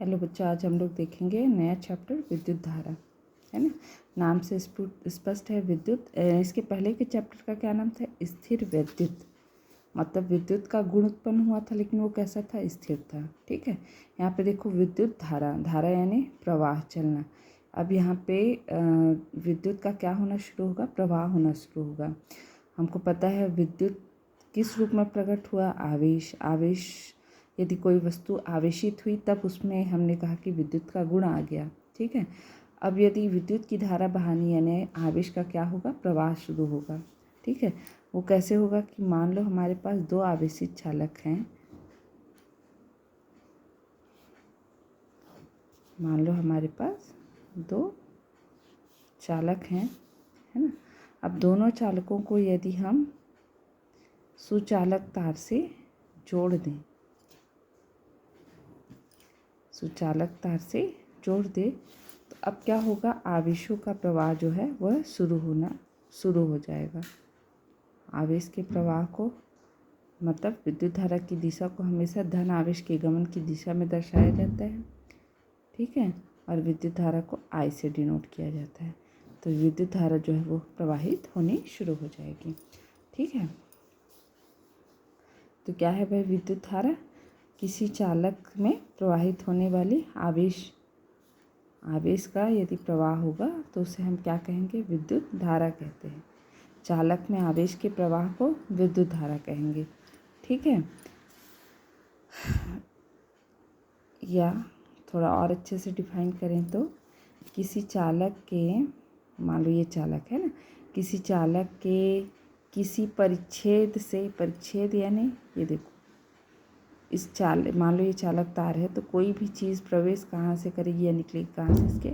Hello बच्चा, आज हम लोग देखेंगे नया चैप्टर विद्युत धारा, है ना। नाम से स्पष्ट है विद्युत। इसके पहले के चैप्टर का क्या नाम था? स्थिर विद्युत। मतलब विद्युत का गुण उत्पन्न हुआ था, लेकिन वो कैसा था? स्थिर था। ठीक है। यहाँ पे देखो विद्युत धारा, धारा यानी प्रवाह, चलना। अब यहाँ पे विद्युत का क्या होना शुरू होगा? प्रवाह होना शुरू होगा। हमको पता है विद्युत किस रूप में प्रकट हुआ? आवेश। आवेश, यदि कोई वस्तु आवेशित हुई तब उसमें हमने कहा कि विद्युत का गुण आ गया। ठीक है। अब यदि विद्युत की धारा बहानी यानी आवेश का क्या होगा? प्रवाह शुरू होगा। ठीक है। वो कैसे होगा कि मान लो हमारे पास दो आवेशित चालक हैं। मान लो हमारे पास दो चालक हैं, है ना। अब दोनों चालकों को यदि हम सुचालक तार से जोड़ दें, सुचालक तार से जोड़ दे, तो अब क्या होगा? आवेशों का प्रवाह जो है वह शुरू हो जाएगा। आवेश के प्रवाह को, मतलब विद्युत धारा की दिशा को हमेशा धन आवेश के गमन की दिशा में दर्शाया जाता है। ठीक है। और विद्युत धारा को I से डिनोट किया जाता है। तो विद्युत धारा जो है वो प्रवाहित होनी शुरू हो जाएगी। ठीक है। तो क्या है भाई विद्युत धारा? किसी चालक में प्रवाहित होने वाली आवेश का यदि प्रवाह होगा तो उसे हम क्या कहेंगे? विद्युत धारा कहते हैं। चालक में आवेश के प्रवाह को विद्युत धारा कहेंगे। ठीक है। या थोड़ा और अच्छे से डिफाइन करें तो किसी चालक के, मान लो ये चालक है ना, किसी चालक के किसी परिच्छेद से, परिच्छेद यानी ये देखो, मान लो ये चालक तार है, तो कोई भी चीज़ प्रवेश कहाँ से करेगी या निकलेगी कहाँ से? इसके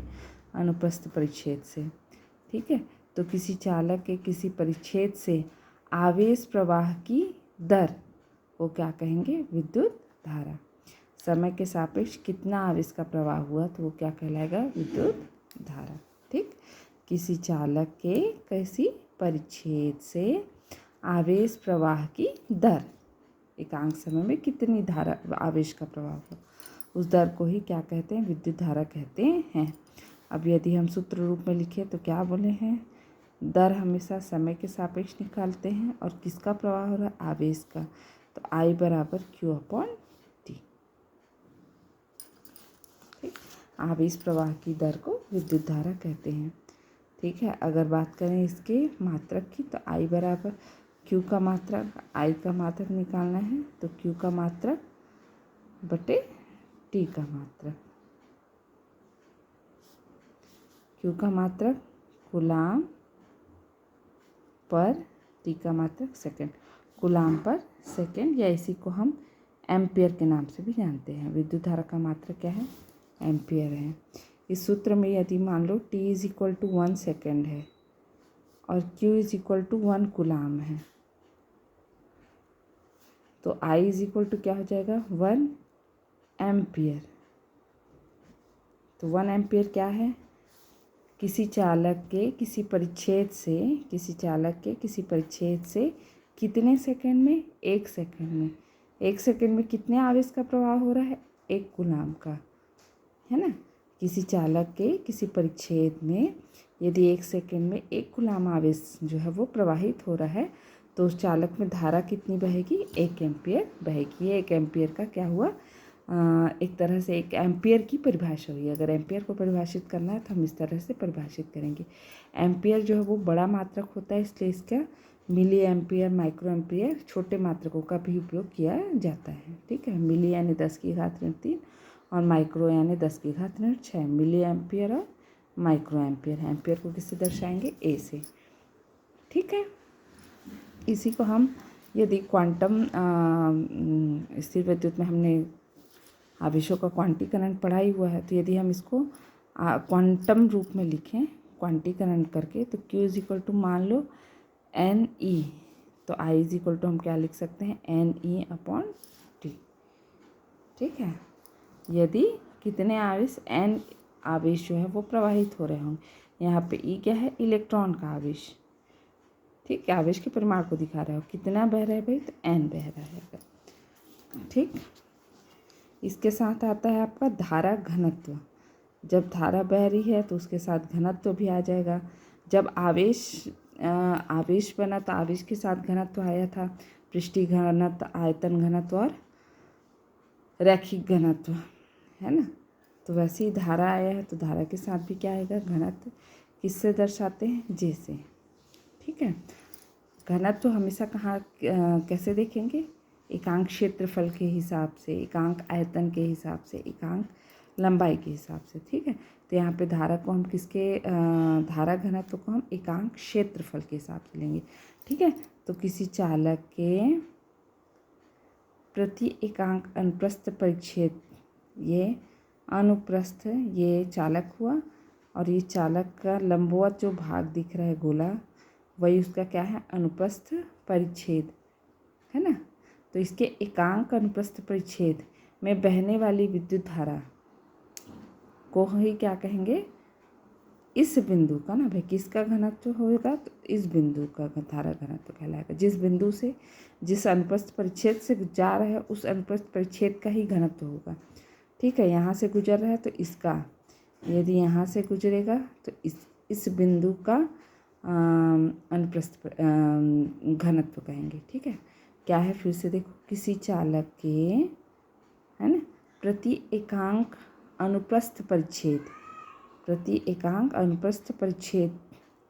अनुप्रस्थ परिच्छेद से। ठीक है। तो किसी चालक के किसी परिच्छेद से आवेश प्रवाह की दर वो क्या कहेंगे? विद्युत धारा। समय के सापेक्ष कितना आवेश का प्रवाह हुआ तो वो क्या कहलाएगा? विद्युत धारा। ठीक। किसी चालक के किसी परिच्छेद से आवेश प्रवाह की दर, एकांक समय में कितनी धारा आवेश का प्रवाह हुआ, उस दर को ही क्या कहते हैं? विद्युत धारा कहते हैं। अब यदि हम सूत्र रूप में लिखें तो क्या बोले हैं? दर हमेशा समय के सापेक्ष निकालते हैं, और किसका प्रवाह हो रहा है? आवेश का। तो I बराबर Q/T। ठीक। आवेश प्रवाह की दर को विद्युत धारा कहते हैं। ठीक है। अगर बात करें इसके मात्रक की, तो I बराबर Q का मात्रक, I का मात्रक निकालना है तो Q का मात्रक बटे T का मात्रक। Q का मात्रक कूलाम पर, T का मात्रक सेकंड, कूलाम पर सेकंड, या इसी को हम एम्पियर के नाम से भी जानते हैं। विद्युत धारा का मात्रक क्या है? एम्पियर है। इस सूत्र में यदि मान लो T = 1 सेकेंड है और Q = 1 कूलाम है, तो I = क्या हो जाएगा? 1 एम्पियर। तो 1 एम्पियर क्या है? किसी चालक के किसी परिच्छेद से, किसी चालक के किसी परिच्छेद से कितने सेकंड में? 1 सेकंड में। 1 सेकंड में कितने आवेश का प्रवाह हो रहा है? 1 कूलाम का, है ना। किसी चालक के किसी परिच्छेद में यदि 1 सेकंड में 1 कूलाम आवेश जो है वो प्रवाहित हो रहा है, तो उस चालक में धारा कितनी बहेगी? 1 एम्पियर बहेगी। ये 1 एम्पियर का क्या हुआ? एक तरह से 1 एम्पियर की परिभाषा हुई। अगर एम्पियर को परिभाषित करना है तो हम इस तरह से परिभाषित करेंगे। एम्पियर जो है वो बड़ा मात्रक होता है, इसलिए इसका मिली एम्पियर, माइक्रो एम्पियर, छोटे मात्रकों का भी उपयोग किया जाता है। ठीक है। मिली यानी 10⁻³ और माइक्रो यानी 10⁻6। मिली एम्पियर और माइक्रो एम्पियर। एम्पियर को किससे दर्शाएंगे? A से। ठीक है। इसी को हम यदि क्वांटम स्थिर विद्युत में हमने आवेशों का क्वांटीकरण पढ़ा ही हुआ है, तो यदि हम इसको क्वांटम रूप में लिखें, क्वांटीकरण करके, तो Q = मान लो NE, तो I = हम क्या लिख सकते हैं? NE/T। ठीक है। यदि कितने आवेश, N आवेश जो है वो प्रवाहित हो रहे होंगे। यहाँ पे E क्या है? इलेक्ट्रॉन का आवेश। ठीक है। आवेश के परिमाण को दिखा रहा है। कितना बह रहा है भाई? तो N बह रहा है। ठीक। इसके साथ आता है आपका धारा घनत्व। जब धारा बह रही है तो उसके साथ घनत्व भी आ जाएगा। जब आवेश बना तो आवेश के साथ घनत्व आया था, पृष्ठीय घनत्व, आयतन घनत्व और रैखिक घनत्व, है ना। तो वैसे ही धारा आया है तो धारा के साथ भी क्या आएगा, घनत्व। किससे दर्शाते हैं, जे से। ठीक है। घनत्व हमेशा कहाँ कैसे देखेंगे, एकांक क्षेत्रफल के हिसाब से, एकांक आयतन के हिसाब से, एकांक लंबाई के हिसाब से। ठीक है। तो यहाँ पे धारा को हम धारा घनत्व को हम एकांक क्षेत्रफल के हिसाब से लेंगे। ठीक है। तो किसी चालक के प्रति एकांक अनुप्रस्थ परिच्छेद, ये अनुप्रस्थ ये चालक हुआ, और ये चालक का लंबवत जो भाग दिख रहा है गोला, वही उसका क्या है, अनुप्रस्थ परिच्छेद, है ना। तो इसके एकांक अनुप्रस्थ परिच्छेद में बहने वाली विद्युत धारा को ही क्या कहेंगे, इस बिंदु का ना भाई, किसका घनत्व होगा, तो इस बिंदु का धारा घनत्व कहलाएगा। जिस बिंदु से, जिस अनुप्रस्थ परिच्छेद से जा रहा है उस अनुप्रस्थ परिच्छेद का ही घनत्व होगा। ठीक है। यहाँ से गुजर रहा है तो इसका, यदि यहाँ से गुजरेगा तो इस बिंदु का अनुप्रस्थ घनत्व कहेंगे। ठीक है। क्या है, फिर से देखो, किसी चालक के, है ना, प्रति एकांक अनुप्रस्थ परिच्छेद, प्रति एकांक अनुप्रस्थ परिच्छेद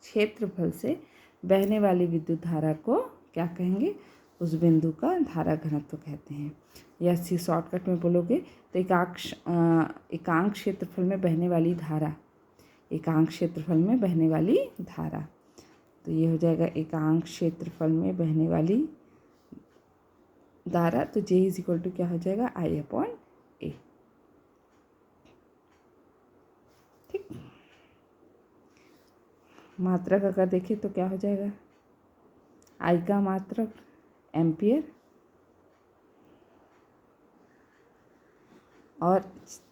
क्षेत्रफल से बहने वाली विद्युत धारा को क्या कहेंगे, उस बिंदु का धारा घनत्व कहते हैं। या शॉर्टकट में बोलोगे तो एकांक क्षेत्रफल में बहने वाली धारा, एकांक क्षेत्रफल में बहने वाली धारा, तो ये हो जाएगा एकांक क्षेत्रफल में बहने वाली धारा। तो J इज इक्वल टू क्या हो जाएगा, I/A। ठीक। मात्रक अगर देखें तो क्या हो जाएगा, I का मात्रक एम्पियर और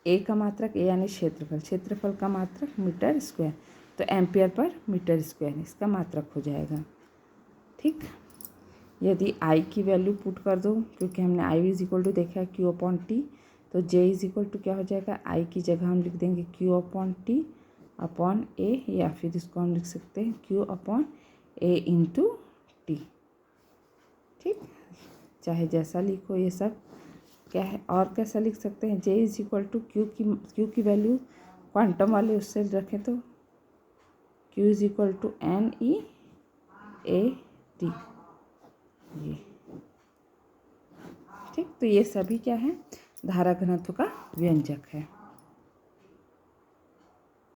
A का मात्रक, A यानी क्षेत्रफल, क्षेत्रफल का मात्रक मीटर स्क्वायर, तो एम्पियर पर मीटर स्क्वायर इसका मात्रक हो जाएगा। ठीक। यदि I की वैल्यू पुट कर दो, क्योंकि हमने I इज इक्वल टू देखा है Q/T, तो J इज इक्वल टू क्या हो जाएगा, I की जगह हम लिख देंगे Q/T/A, या फिर इसको हम लिख सकते हैं Q/A/T। ठीक। चाहे जैसा लिखो, ये सब क्या है। और कैसा लिख सकते हैं, J is equal to Q की वैल्यू क्वांटम वाले उससे रखें तो Q is equal to NeAT, ये। ठीक। तो ये सभी क्या है, धारा घनत्व का व्यंजक है।